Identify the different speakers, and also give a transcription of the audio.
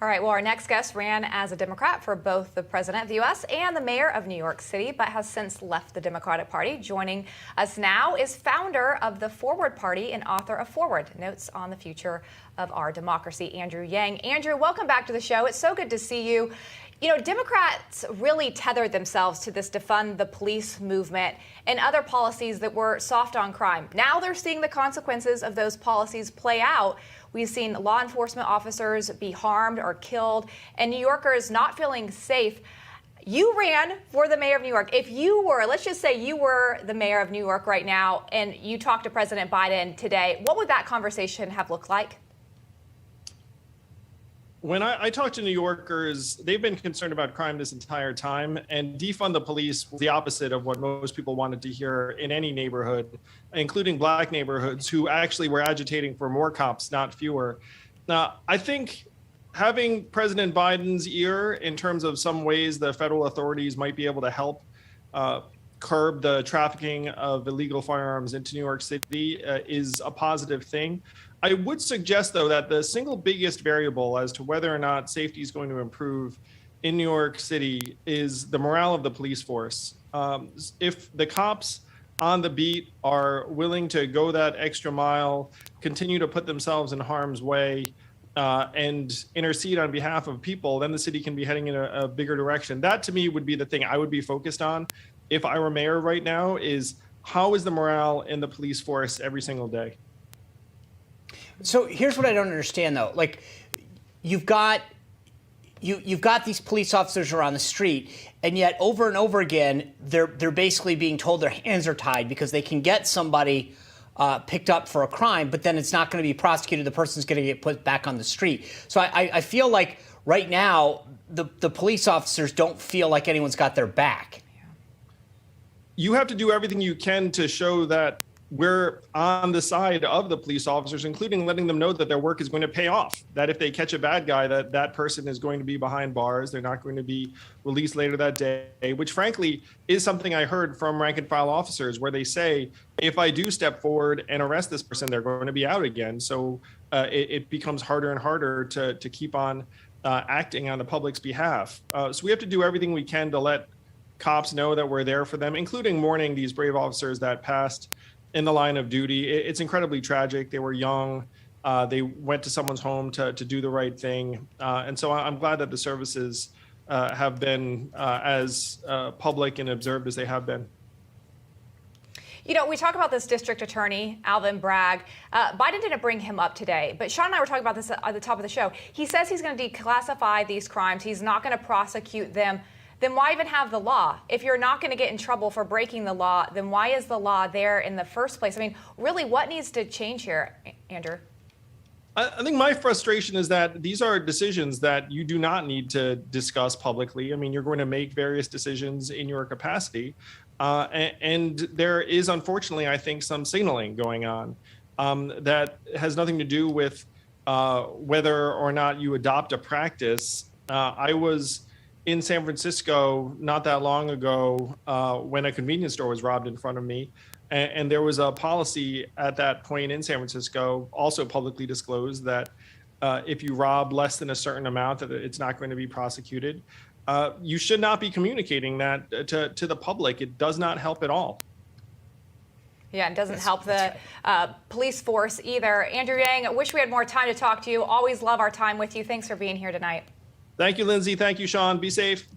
Speaker 1: All right, well, our next guest ran as a Democrat for both the President of the U.S. and the Mayor of New York City, but has since left the Democratic Party. Joining us now is founder of the Forward Party and author of Forward, Notes on the Future of Our Democracy, Andrew Yang. Andrew, welcome back to the show. It's so good to see you. You know, Democrats really tethered themselves to this Defund the Police movement and other policies that were soft on crime. Now they're seeing the consequences of those policies play out. We've seen law enforcement officers be harmed or killed, and New Yorkers not feeling safe. You ran for the mayor of New York. If you were, let's just say you were the mayor of New York right now, and you talked to President Biden today, what would that conversation have looked like?
Speaker 2: When I talk to New Yorkers, they've been concerned about crime this entire time, and defund the police was the opposite of what most people wanted to hear in any neighborhood, including black neighborhoods who actually were agitating for more cops, not fewer. Now, I think having President Biden's ear in terms of some ways the federal authorities might be able to help curb the trafficking of illegal firearms into New York City is a positive thing. I would suggest, though, that the single biggest variable as to whether or not safety is going to improve in New York City is the morale of the police force. If the cops on the beat are willing to go that extra mile, continue to put themselves in harm's way, and intercede on behalf of people, then the city can be heading in a bigger direction. That, to me, would be the thing I would be focused on if I were mayor right now, is how is the morale in the police force every single day?
Speaker 3: So here's what I don't understand, though. Like, you've got these police officers around the street, and yet over and over again, they're basically being told their hands are tied because they can get somebody picked up for a crime, but then it's not going to be prosecuted. The person's going to get put back on the street. So I feel like right now the police officers don't feel like anyone's got their back.
Speaker 2: You have to do everything you can to show that we're on the side of the police officers, including letting them know that their work is going to pay off, that if they catch a bad guy, that person is going to be behind bars. They're not going to be released later that day, which frankly is something I heard from rank and file officers where they say, if I do step forward and arrest this person, they're going to be out again. So it becomes harder and harder to keep on acting on the public's behalf. So we have to do everything we can to let cops know that we're there for them, including mourning these brave officers that passed in the line of duty. It's incredibly tragic. They were young. They went to someone's home to do the right thing. And so I'm glad that the services have been as public and observed as they have been.
Speaker 1: You know, we talk about this district attorney, Alvin Bragg. Biden didn't bring him up today, but Sean and I were talking about this at the top of the show. He says he's going to declassify these crimes. He's not going to prosecute them. Then why even have the law? If you're not going to get in trouble for breaking the law, then why is the law there in the first place? I mean, really, what needs to change here, Andrew?
Speaker 2: I think my frustration is that these are decisions that you do not need to discuss publicly. I mean, you're going to make various decisions in your capacity. And there is, unfortunately, I think, some signaling going on that has nothing to do with whether or not you adopt a practice. I was in San Francisco not that long ago when a convenience store was robbed in front of me. And there was a policy at that point in San Francisco, also publicly disclosed, that if you rob less than a certain amount, that it's not going to be prosecuted. You should not be communicating that to the public. It does not help at all.
Speaker 1: Yeah, it doesn't help the police force either. Andrew Yang, I wish we had more time to talk to you. Always love our time with you. Thanks for being here tonight.
Speaker 2: Thank you, Lindsay. Thank you, Sean. Be safe.